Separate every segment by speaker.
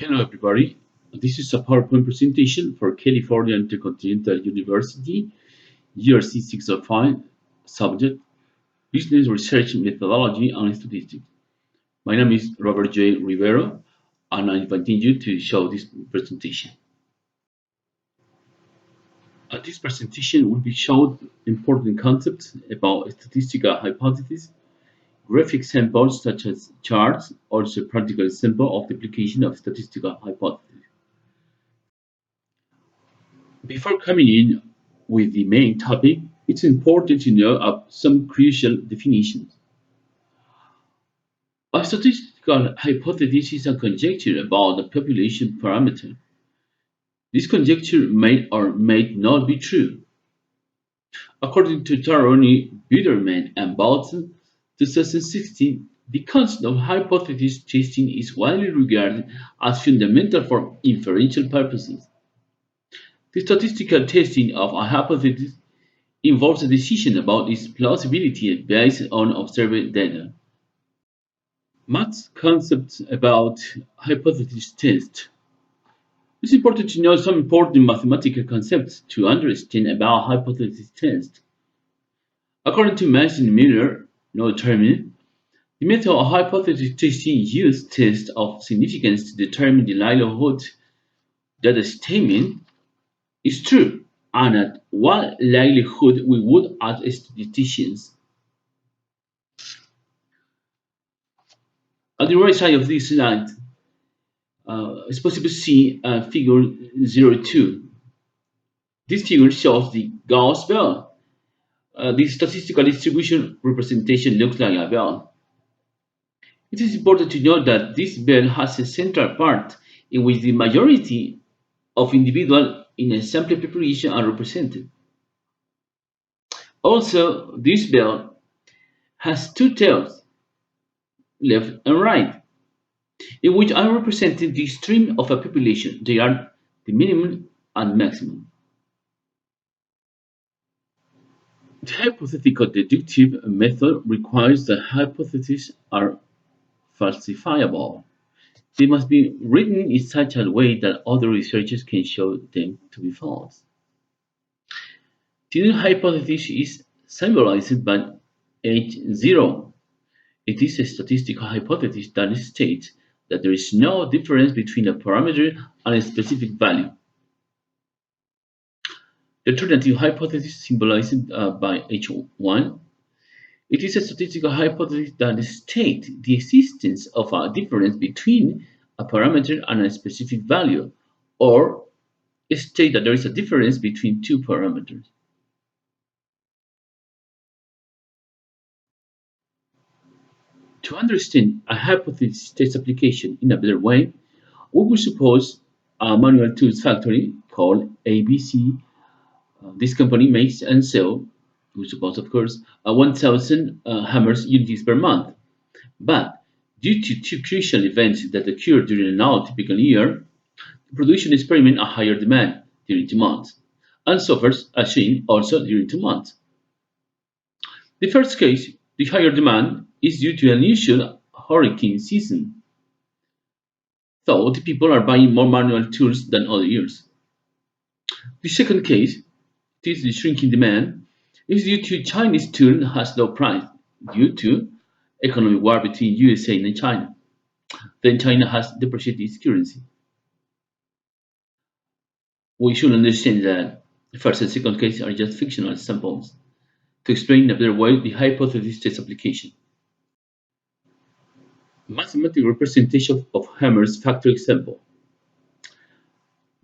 Speaker 1: Hello everybody. This is a PowerPoint presentation for California Intercontinental University, GRC 605, subject Business Research Methodology and Statistics. My name is Robert J. Rivero, and I invite you to show this presentation. This presentation will be showed important concepts about statistical hypotheses, graphic examples such as charts, also practical example of the application of statistical hypotheses. Before coming in with the main topic, it's important to know of some crucial definitions. A statistical hypothesis is a conjecture about a population parameter. This conjecture may or may not be true. According to Taroni, Biederman, and Bolton, 2016, the concept of hypothesis testing is widely regarded as fundamental for inferential purposes. The statistical testing of a hypothesis involves a decision about its plausibility based on observed data. Math's concepts about hypothesis test. It's important to know some important mathematical concepts to understand about hypothesis test. According to Mason and Miller, no term, the method of hypothesis testing uses tests of significance to determine the likelihood that a statement is true and at what likelihood we would as statisticians. On the right side of this slide, it's possible to see figure 02. This figure shows the Gauss bell. The statistical distribution representation looks like a bell. It is important to note that this bell has a central part in which the majority of individuals in a sample population are represented. Also, this bell has two tails, left and right, in which are represented the extreme of a population. They are the minimum and maximum. The hypothetico-deductive method requires that hypotheses are falsifiable. They must be written in such a way that other researchers can show them to be false. The new hypothesis is symbolized by H0. It is a statistical hypothesis that states that there is no difference between a parameter and a specific value. The alternative hypothesis symbolized by H1. It is a statistical hypothesis that states the existence of a difference between a parameter and a specific value, or state that there is a difference between two parameters. To understand a hypothesis test application in a better way, we will suppose a manual tools factory called ABC. This company makes and sells, we suppose of course, 1,000 hammers units per month. But due to two crucial events that occur during a non-typical year, the production experiments a higher demand during 2 months and suffers a shrink also during 2 months. The first case, the higher demand, is due to an unusual hurricane season, so the people are buying more manual tools than other years. The second case, this the shrinking demand, is due to Chinese tool has low price due to economic war between USA and China. Then China has depreciated its currency. We should understand that the first and second cases are just fictional examples to explain in a better way the hypothesis test application. Mathematical representation of Hammer's factor example.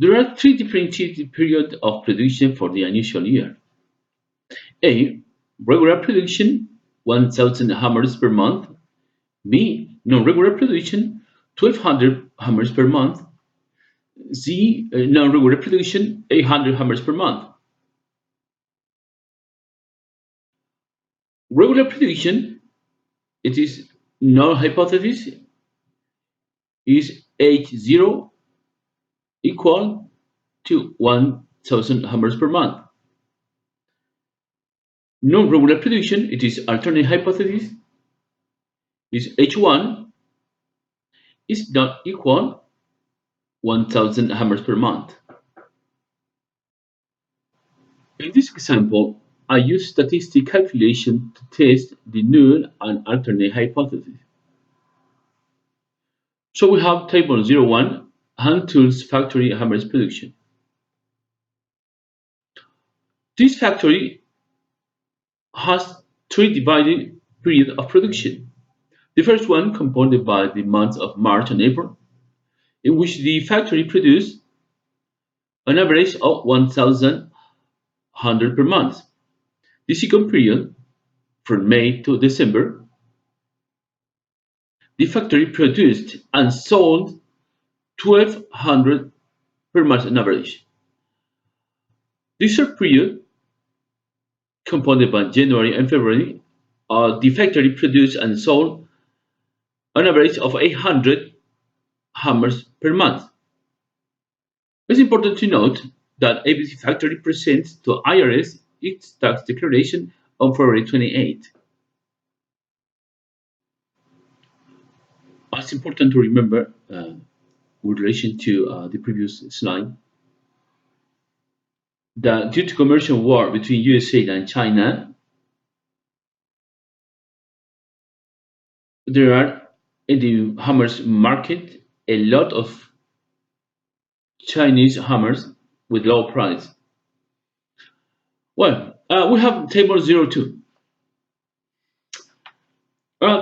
Speaker 1: There are three differentiated periods of production for the unusual year. A. Regular production, 1,000 hammers per month. B. Non-regular production, 1,200 hammers per month. C. Non-regular production, 800 hammers per month. Regular production, it is null hypothesis, is H0 equal to 1,000 hammers per month. Non-regular production, it is alternate hypothesis, is H1 is not equal 1000 hammers per month. In this example, I use statistic calculation to test the null and alternate hypothesis. So we have table 01, hand tools factory hammers production. This factory has three divided periods of production. The first one compounded by the months of March and April, in which the factory produced an average of 1,100 per month. The second period, from May to December, the factory produced and sold 1,200 per month on average. The third period, compounded by January and February, the factory produced and sold an average of 800 hammers per month. It's important to note that ABC Factory presents to IRS its tax declaration on February 28. It's important to remember, with relation to the previous slide, that due to commercial war between USA and China, there are in the hammers market a lot of Chinese hammers with low price. Well, we have table 02.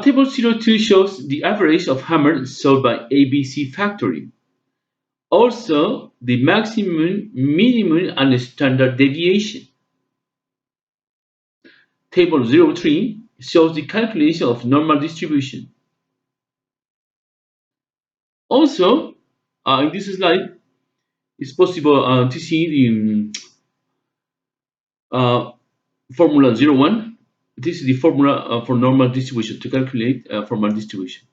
Speaker 1: Table 02 shows the average of hammers sold by ABC Factory. Also, the maximum, minimum, and standard deviation. Table 03 shows the calculation of normal distribution. Also, in this slide, it's possible to see the formula 01. This is the formula for normal distribution to calculate formal distribution.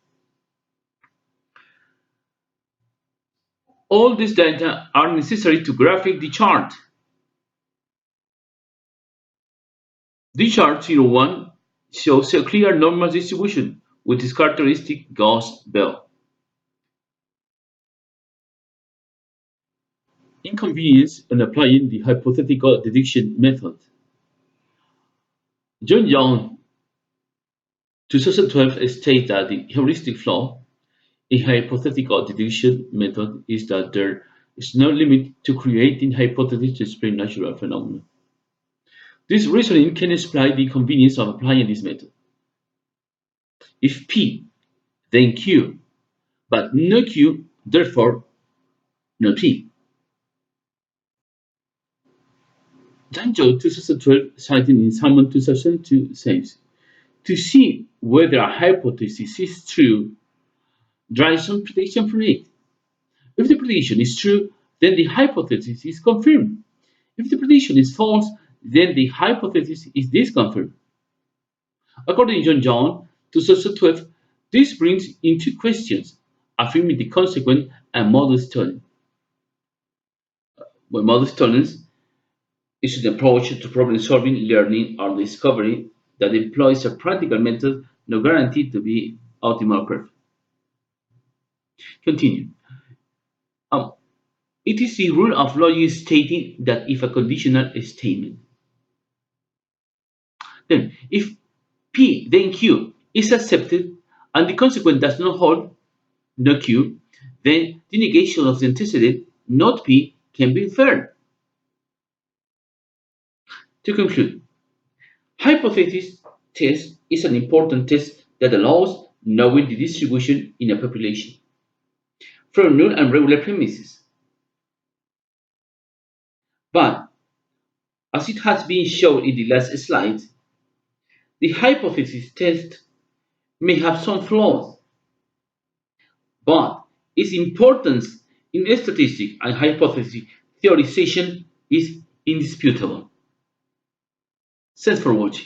Speaker 1: All these data are necessary to graphic the chart. The chart 01 shows a clear normal distribution with its characteristic Gauss bell. Inconvenience in applying the hypothetical deduction method. John Young, 2012, states that the heuristic flaw in hypothetical deduction method is that there is no limit to creating hypotheses to explain natural phenomena. This reasoning can explain the convenience of applying this method. If P, then Q, but no Q, therefore no P. Danjo 2012, citing in Simon 2002, says, to see whether a hypothesis is true, draw some prediction from it. If the prediction is true, then the hypothesis is confirmed. If the prediction is false, then the hypothesis is disconfirmed. According to John 2012, this brings into questions affirming the consequent and modus tollens. Well, modus tollens is an approach to problem solving, learning, or discovery that employs a practical method not guaranteed to be optimal perfect. Continue. It is the rule of logic stating that if a conditional statement, then if P then Q is accepted and the consequent does not hold, no Q, then the negation of the antecedent, not P, can be inferred. To conclude, hypothesis test is an important test that allows knowing the distribution in a population from null and regular premises. But, as it has been shown in the last slide, the hypothesis test may have some flaws, but its importance in statistics and hypothesis theorization is indisputable. Thanks for watching.